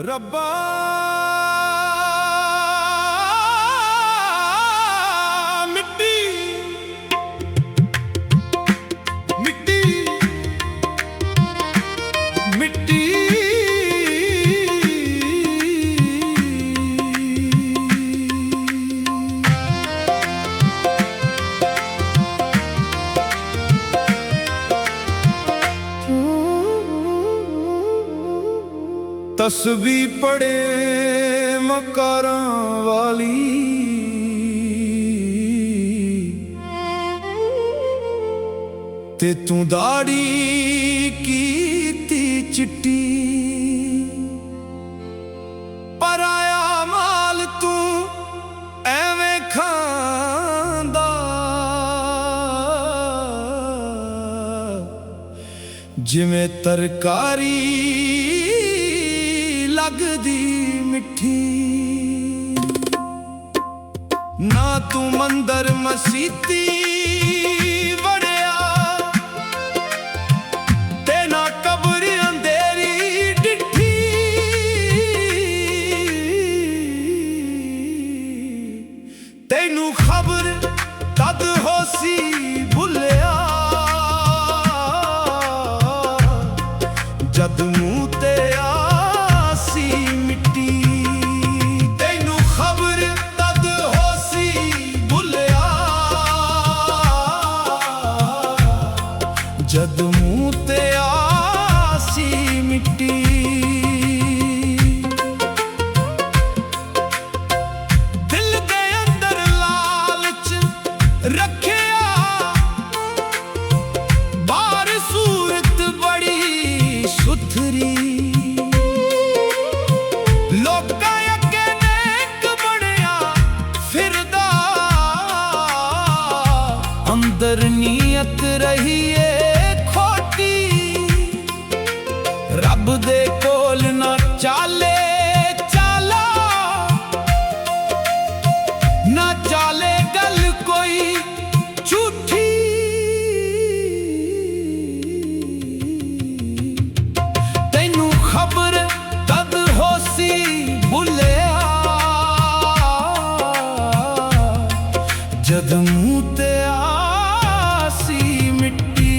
ਰੱਬਾ ਮਿੱਟੀ ਮਿੱਟੀ ਮਿੱਟੀ तस्बीह पढ़े मकारां वाली ते तू दाढ़ी कीती चिट्टी पर आया माल तू एवें खांदा जिवें तरकारी लगदी मिठी ना तू मंदर मसीती वड़िया ते ना कब्र अंधेरी डिठी तैनू खबर तद होसी भुलिया जद मूंह ते जद मूंह ते आसी मिट्टी दिल दे अंदर लालच रखिया बाहर सूरत बड़ी सुथरी लोकां अगे नेक बनिया फिरदा अंदर नीयत रही रब दे कोल ना चाले चाला ना चाले गल कोई झूठी तैनू खबर तद होसी भुलिया जद मूंह ते आसी मिट्टी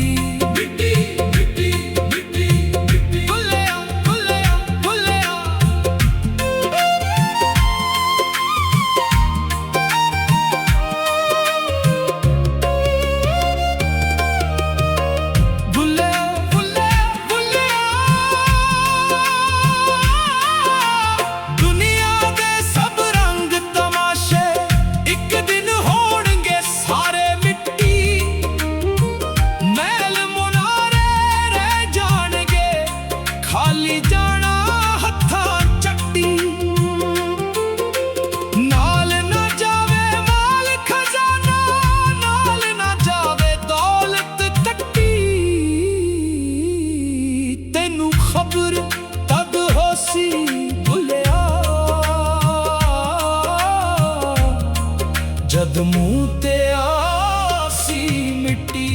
जद मूंह ते आसी मिट्टी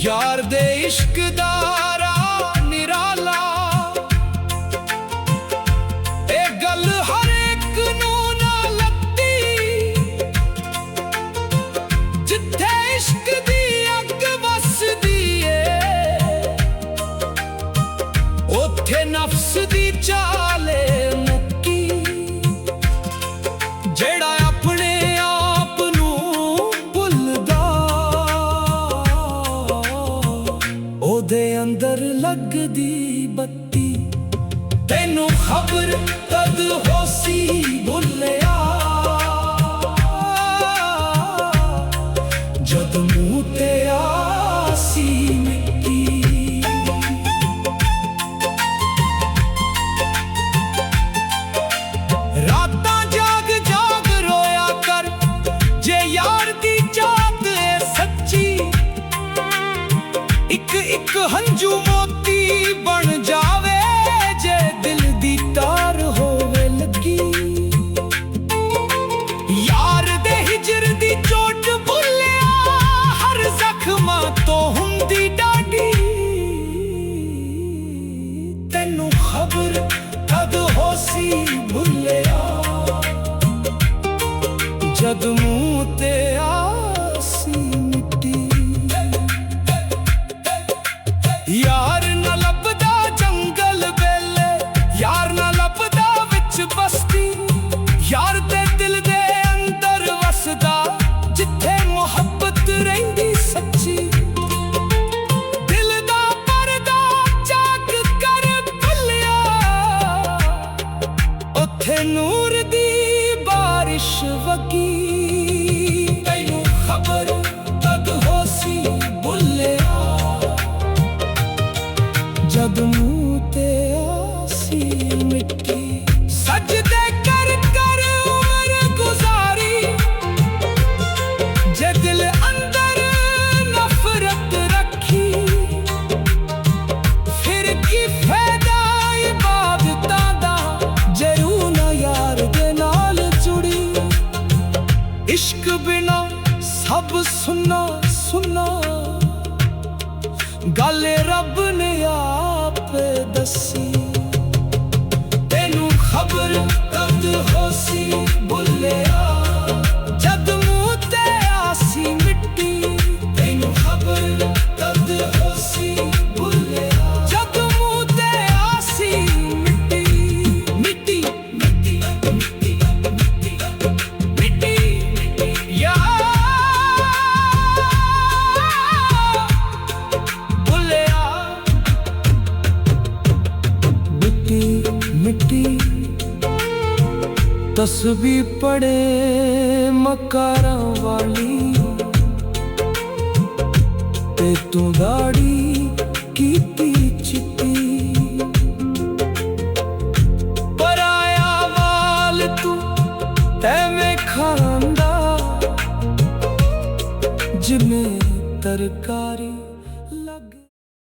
यार दे इश्क दा राह निराला ए गल हर एक नू ना लगदी जिथे इश्क दी अग वसदी ए ओथे नफ्स दी चाले मुक्की जेड़ा अपने आप नू भुलदा ओदे अंदर लगदी बत्ती तैनू खबर तद होसी भुलिया जद मूंह ते आसी मिट्टी एक हंजू मोती बन जावे जे दिल दी तार होवे लगी यार दे हिजर दी चोट भुलिया हर जख्मां तो हुंदी डाडी तैनू खबर कद होसी भुलिया, जद मुंह ते आसी मिट्टी। यार ना लभदा जंगल वेले, यार ना लभदा विच बस्ती, यार ते दिल दे अंदर वसदा जिथे मुहब्बत रहिंदी सच्ची। दिल दा परदा चाक कर खुलिया, उथे नूर दी बारिश वगी। तैनू खबर कद होसी भुलिया, जद मुंह ते आसी मिट्टी। सजदे कर कर उम्र गुजारी, जे दिल अंदर नफरत रखी, फिर की फायदा इबादतां दा, जे रूह ना यार दे नाल जुड़ी। इश्क बिना सब सुना सुना, गल रब ने आप दसी। तेनू खबर कद होसी भुलिया, जद मुंह ते आसी मिट्टी। तेनू खबर कद होसी भुलिया, जद मुंह ते आसी मिट्टी। मिट्टी मिट्टी मिट्टी मिट्टी मिट्टी मिट्टी या मिट्टी। तस्बीह पड़े मकारा वाली, ते तू दाड़ी कीती चिट्टी। पराया वाल तू तैवें खांदा, जिमें तरकारी।